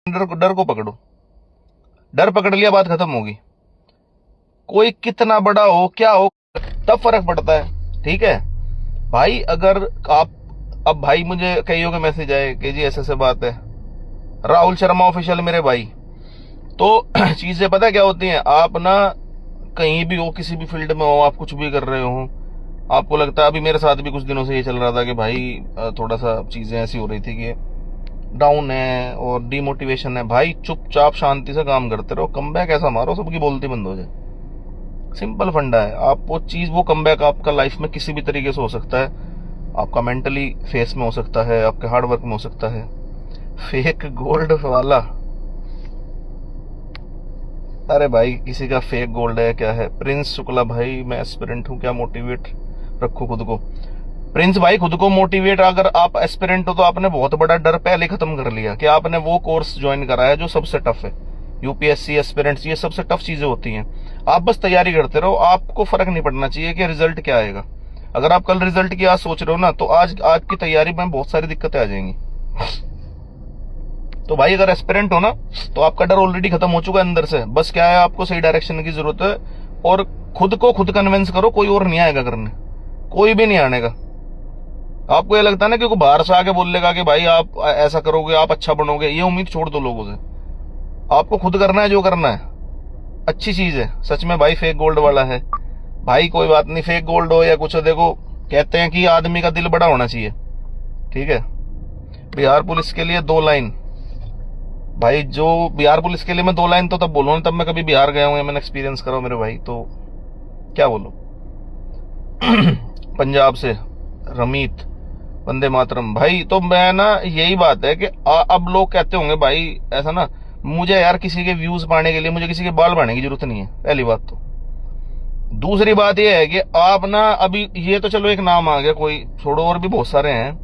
डर को पकड़ो, डर पकड़ लिया, बात खत्म होगी। कोई कितना बड़ा हो क्या हो तब फर्क पड़ता है, ठीक है भाई। अगर आप अब भाई मुझे कईयों के मैसेज आए कि जी ऐसे बात है, राहुल शर्मा ऑफिशियल मेरे भाई। तो चीजें पता क्या होती हैं, आप ना कहीं भी हो, किसी भी फील्ड में हो, आप कुछ भी कर रहे हो, आपको लगता है, अभी मेरे साथ भी कुछ दिनों से ये चल रहा था कि भाई थोड़ा सा चीजें ऐसी हो रही थी कि डाउन है और डिमोटिवेशन है, भाई चुपचाप शांति से काम करते रहो, कमबैक ऐसा मारो सबकी बोलती बंद हो जाए। सिंपल फंडा है। आप वो चीज, वो कमबैक आपका लाइफ में किसी भी तरीके से हो सकता है। आपका मेंटली फेस में हो सकता है, आपके हार्ड वर्क में हो सकता है। फेक गोल्ड वाला, अरे भाई किसी का फेक गोल्ड है क्या है। प्रिंस शुक्ला भाई मैं एस्पिरेंट हूँ, क्या मोटिवेट रखूं खुद को। प्रिंस भाई खुद को मोटिवेट, अगर आप एस्पिरेंट हो तो आपने बहुत बड़ा डर पहले खत्म कर लिया कि आपने वो कोर्स ज्वाइन करा है जो सबसे टफ है। यूपीएससी एस्पिरेंट्स ये सबसे टफ चीजें होती हैं। आप बस तैयारी करते रहो, आपको फर्क नहीं पड़ना चाहिए कि रिजल्ट क्या आएगा। अगर आप कल रिजल्ट की आज सोच रहे हो ना, तो आज की तैयारी में बहुत सारी दिक्कतें आ जाएंगी। तो भाई अगर एस्पिरेंट हो ना, तो आपका डर ऑलरेडी खत्म हो चुका है अंदर से। बस क्या है, आपको सही डायरेक्शन की जरूरत है और खुद को खुद कन्विंस करो, कोई और नहीं आएगा करने, कोई भी नहीं आने का। आपको ये लगता है ना कि कोई बाहर से आके बोलेगा कि भाई आप ऐसा करोगे आप अच्छा बनोगे, ये उम्मीद छोड़ दो लोगों से। आपको खुद करना है जो करना है। अच्छी चीज है सच में भाई, फेक गोल्ड वाला है भाई, कोई बात नहीं, फेक गोल्ड हो या कुछ हो। देखो कहते हैं कि आदमी का दिल बड़ा होना चाहिए, ठीक है। बिहार पुलिस के लिए 2 लाइन भाई, जो बिहार पुलिस के लिए मैं 2 लाइन तो तब बोलूँ तब मैं कभी बिहार गया हूँ या मैंने एक्सपीरियंस करा मेरे भाई, तो क्या बोलूं। पंजाब से रमीत, वंदे मातरम भाई। तो मैं ना, यही बात है कि अब लोग कहते होंगे भाई ऐसा ना, मुझे यार किसी के व्यूज पाने के लिए मुझे किसी के बाल बांधने की जरूरत नहीं है, पहली बात तो। दूसरी बात यह है कि आप ना, अभी ये तो चलो एक नाम आ गया, कोई छोड़ो, और भी बहुत सारे हैं।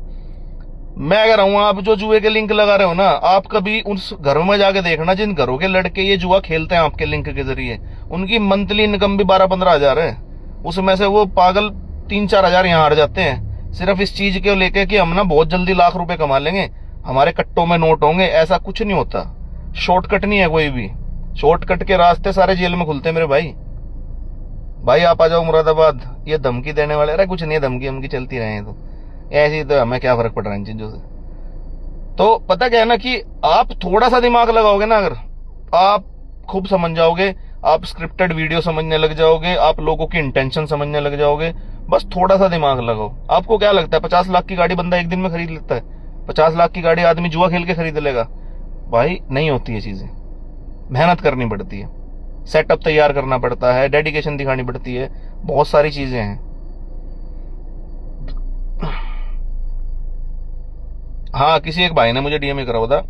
मैं कह रहा हूं, आप जो जुए के लिंक लगा रहे हो ना, आप कभी उस घरों में जाके देखना जिन घरों के लड़के ये जुआ खेलते हैं आपके लिंक के जरिए, उनकी मंथली इनकम भी 12-15 हजार है। उसमें से वो पागल 3-4 हजार यहाँ हार जाते हैं, सिर्फ इस चीज के लेके कि हम ना बहुत जल्दी लाख रुपए कमा लेंगे, हमारे कट्टों में नोट होंगे। ऐसा कुछ नहीं होता, शॉर्टकट नहीं है कोई भी। शॉर्टकट के रास्ते सारे जेल में खुलते हैं मेरे भाई। भाई आप आ जाओ मुरादाबाद, ये धमकी देने वाले, अरे कुछ नहीं है, धमकी हमकी चलती रहे तो ऐसी, तो हमें क्या फर्क पड़ रहा है इन चीजों से। तो पता क्या है ना कि आप थोड़ा सा दिमाग लगाओगे ना, अगर आप खूब समझ जाओगे, आप स्क्रिप्टेड वीडियो समझने लग जाओगे, आप लोगों की इंटेंशन समझने लग जाओगे। बस थोड़ा सा दिमाग लगाओ। आपको क्या लगता है 50 लाख की गाड़ी बंदा एक दिन में खरीद लेता है? 50 लाख की गाड़ी आदमी जुआ खेल के खरीद लेगा? भाई नहीं होती है चीजें, मेहनत करनी पड़ती है, सेटअप तैयार करना पड़ता है, डेडिकेशन दिखानी पड़ती है, बहुत सारी चीजें हैं। हाँ, किसी एक भाई ने मुझे डीएम करा हुआ था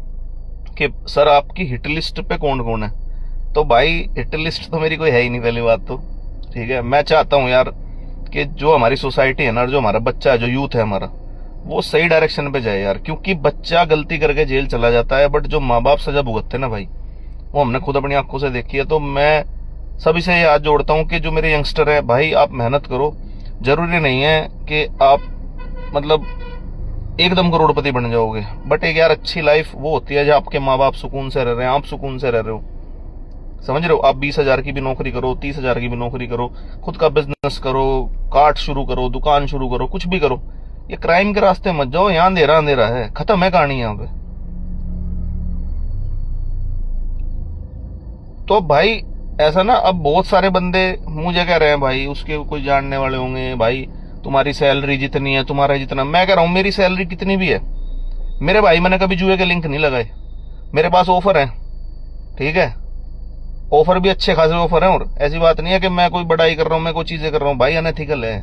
कि सर आपकी हिट लिस्ट पे कौन कौन है। तो भाई हिट लिस्ट तो मेरी कोई है ही नहीं, पहली बात तो, ठीक है। मैं चाहता हूँ यार कि जो हमारी सोसाइटी है ना, जो हमारा बच्चा है, जो यूथ है हमारा, वो सही डायरेक्शन पे जाए यार। क्योंकि बच्चा गलती करके जेल चला जाता है, बट जो माँ बाप सजा भुगतते हैं ना भाई, वो हमने खुद अपनी आंखों से देखी है। तो मैं सभी से याद जोड़ता हूँ कि जो मेरे यंगस्टर है भाई, आप मेहनत करो। जरूरी नहीं है कि आप मतलब एकदम करोड़पति बन जाओगे, बट एक यार अच्छी लाइफ वो होती है जब आपके माँ बाप सुकून से रह रहे हैं, आप सुकून से रह रहे हो। समझ रहे हो? आप 20,000 की भी नौकरी करो, 30,000 की भी नौकरी करो, खुद का बिजनेस करो, कार्ट शुरू करो, दुकान शुरू करो, कुछ भी करो। ये क्राइम के रास्ते मत जाओ, यहाँ अंधेरा अंधेरा है, खत्म है कहानी यहाँ पे। तो भाई ऐसा ना, अब बहुत सारे बंदे मुझे कह रहे हैं भाई, उसके कोई जानने वाले होंगे, भाई तुम्हारी सैलरी जितनी है, तुम्हारा जितना। मैं कह रहा हूं मेरी सैलरी कितनी भी है मेरे भाई, मैंने कभी जुए के लिंक नहीं लगाए। मेरे पास ऑफर है, ठीक है, ऑफर भी अच्छे खासे ऑफर है। और ऐसी बात नहीं है कि मैं कोई बड़ाई कर रहा हूं, मैं कोई चीजें कर रहा हूं, भाई अनएथिकल है,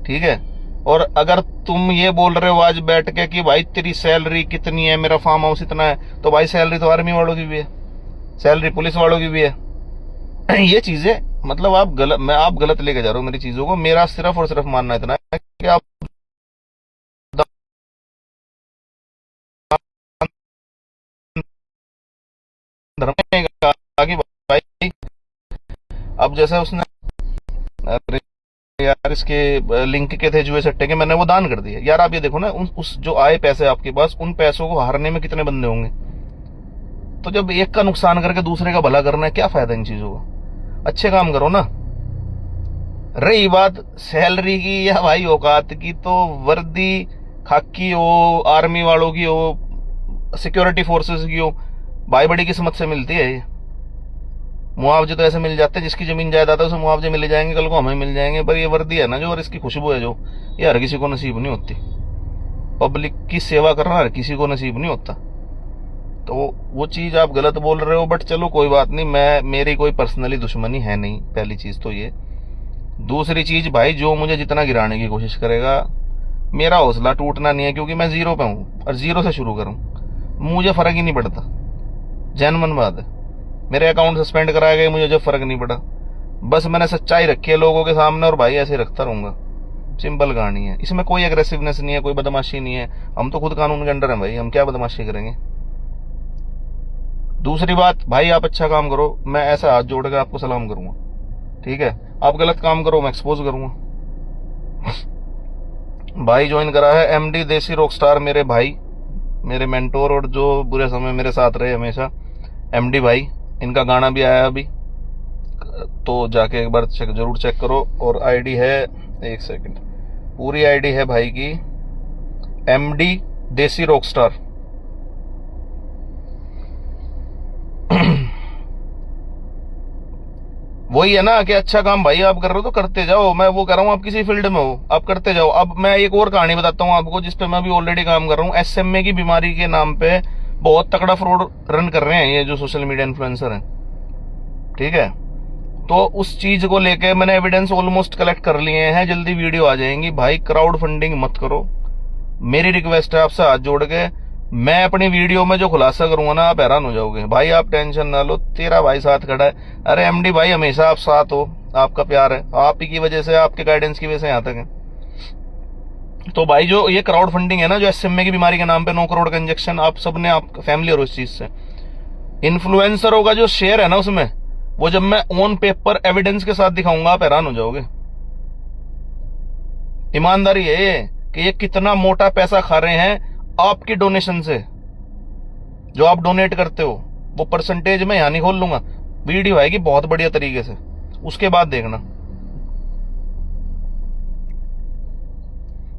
ठीक है। और अगर तुम ये बोल रहे हो आज बैठ के कि भाई तेरी सैलरी कितनी है, मेरा फार्म हाउस इतना है, तो भाई सैलरी तो आर्मी वालों की भी है, सैलरी पुलिस वालों की भी है। ये चीजें मतलब आप गलत लेके जा रहे हो मेरी चीजों को। मेरा सिर्फ और सिर्फ मानना इतना है कि आप धर्म में आगे भाई। अब जैसे उसने, अरे यार इसके लिंक के थे जुए सट्टे के, मैंने वो दान कर दिए यार। आप ये देखो ना, उस जो आए पैसे आपके पास, उन पैसों को हारने में कितने बंदे होंगे। तो जब एक का नुकसान करके दूसरे का भला करना है, क्या फायदा इन चीजों का? अच्छे काम करो ना। रही बात सैलरी की या भाई औकात की, तो वर्दी खाकी हो, आर्मी वालों की हो, सिक्योरिटी फोर्सेस की हो, भाई बड़ी किस्मत से मिलती है ये। मुआवजे तो ऐसे मिल जाते हैं, जिसकी जमीन जायदाद है उसे मुआवजे मिल जाएंगे, कल को हमें मिल जाएंगे, पर ये वर्दी है ना जो, और इसकी खुशबू है जो, ये हर किसी को नसीब नहीं होती। पब्लिक की सेवा करना हर किसी को नसीब नहीं होता। तो वो चीज आप गलत बोल रहे हो, बट चलो कोई बात नहीं, मेरी कोई पर्सनली दुश्मनी है नहीं, पहली चीज तो ये। दूसरी चीज भाई, जो मुझे जितना गिराने की कोशिश करेगा, मेरा हौसला टूटना नहीं है, क्योंकि मैं जीरो पे हूं और जीरो से शुरू करूं, मुझे फर्क ही नहीं पड़ता। जेन्युइन बात है, मेरे अकाउंट सस्पेंड कराए गए, मुझे जब फर्क नहीं पड़ा। बस मैंने सच्चाई रखी है लोगों के सामने, और भाई ऐसे रखता रहूंगा। सिंपल कहानी है, इसमें कोई एग्रेसिवनेस नहीं है, कोई बदमाशी नहीं है। हम तो खुद कानून के अंडर हैं भाई, हम क्या बदमाशी करेंगे। दूसरी बात भाई, आप अच्छा काम करो, मैं ऐसा हाथ जोड़ के आपको सलाम करूंगा, ठीक है? आप गलत काम करो, मैं एक्सपोज करूंगा। भाई ज्वाइन करा है एमडी देसी रॉकस्टार, मेरे भाई, मेरे मेंटोर, और जो बुरे समय मेरे साथ रहे हमेशा, एमडी भाई। इनका गाना भी आया अभी, तो जाके एक बार जरूर चेक करो। और आईडी है, एक सेकंड, पूरी आईडी है भाई की एमडी देसी रॉकस्टार। वही है ना कि अच्छा काम भाई आप कर रहे हो तो करते जाओ। मैं वो कर रहा हूँ, आप किसी फील्ड में हो आप करते जाओ। अब मैं एक और कहानी बताता हूँ आपको, जिसपे मैं भी ऑलरेडी काम कर रहा हूँ। एसएमए की बीमारी के नाम पे बहुत तगड़ा फ्रॉड रन कर रहे हैं ये जो सोशल मीडिया इन्फ्लुएंसर हैं, ठीक है? तो उस चीज को लेके मैंने एविडेंस ऑलमोस्ट कलेक्ट कर लिए हैं, जल्दी वीडियो आ जाएंगी। भाई क्राउड फंडिंग मत करो, मेरी रिक्वेस्ट है आपसे हाथ जोड़ के। मैं अपनी वीडियो में जो खुलासा करूंगा ना, आप हैरान हो जाओगे। भाई आप टेंशन ना लो, तेरा भाई साथ खड़ा है। अरे एमडी भाई हमेशा आप साथ हो, आपका प्यार है, आप ही की वजह से, आपके गाइडेंस की वजह से यहाँ तक है। तो भाई जो ये क्राउड फंडिंग है ना, जो एसएमए की बीमारी के नाम पे 9 करोड़ का इंजेक्शन, आप सबने, आप फैमिलियर हो इस चीज से। इन्फ्लुएंसरों का जो शेयर है ना उसमें, वो जब मैं ऑन पेपर एविडेंस के साथ दिखाऊंगा, आप हैरान हो जाओगे। ईमानदारी है ये कि ये कितना मोटा पैसा खा रहे हैं आपकी डोनेशन से। जो आप डोनेट करते हो वो परसेंटेज में यहां नहीं खोल लूंगा, वीडियो आएगी बहुत बढ़िया तरीके से, उसके बाद देखना।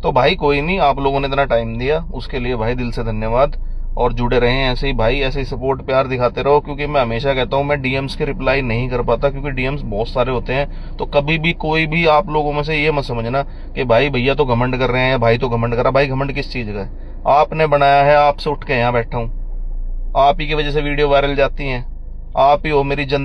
तो भाई कोई नहीं, आप लोगों ने इतना टाइम दिया उसके लिए भाई दिल से धन्यवाद। और जुड़े रहें ऐसे ही भाई, ऐसे ही सपोर्ट प्यार दिखाते रहो। क्योंकि मैं हमेशा कहता हूं, मैं डीएम्स के रिप्लाई नहीं कर पाता, क्योंकि डीएम्स बहुत सारे होते हैं। तो कभी भी कोई भी आप लोगों में से ये मत समझना कि भाई भैया तो घमंड कर रहे हैं या भाई तो घमंड कर रहा। भाई घमंड किस चीज का है? आपने बनाया है, आपसे उठ के यहाँ बैठा हूं, आप ही की वजह से वीडियो वायरल जाती हैं, आप ही हो मेरी